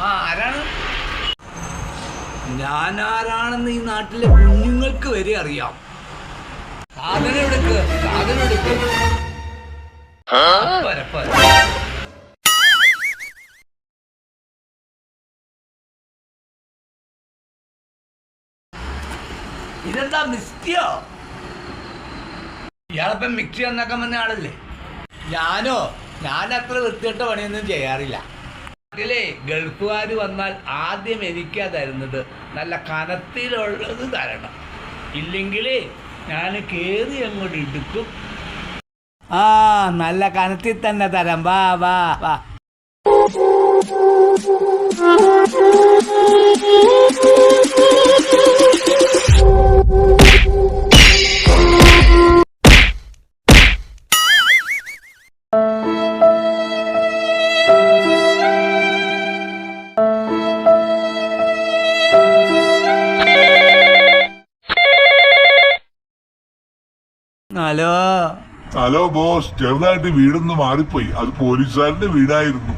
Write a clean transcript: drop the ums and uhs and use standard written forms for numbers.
ആരാണ്? ഞാനാരാണെന്ന് ഈ നാട്ടിലെ കുഞ്ഞുങ്ങൾക്ക് വരെ അറിയാം. സാധനം എടുക്ക്, സാധനം എടുക്ക്. ഇതെന്താ മിക്സിയോ? ഇയാളിപ്പം മിക്സി നന്നാക്കാൻ വന്ന ആളല്ലേ? ഞാൻ അത്ര വൃത്തികെട്ട പണിയൊന്നും ചെയ്യാറില്ല. നാട്ടിലെ ഗൾഫുകാർ വന്നാൽ ആദ്യം എനിക്കാ തരുന്നത്. നല്ല കനത്തിലുള്ളത് തരണം, ഇല്ലെങ്കിൽ ഞാൻ കയറി അങ്ങോട്ട് എടുക്കും. നല്ല കനത്തിൽ തന്നെ തരാം. വാ വാ വാ. ഹലോ ബോസ്, ചെറുതായിട്ട് വീടൊന്ന് മാറിപ്പോയി. അത് പോലീസുകാരന്റെ വീടായിരുന്നു.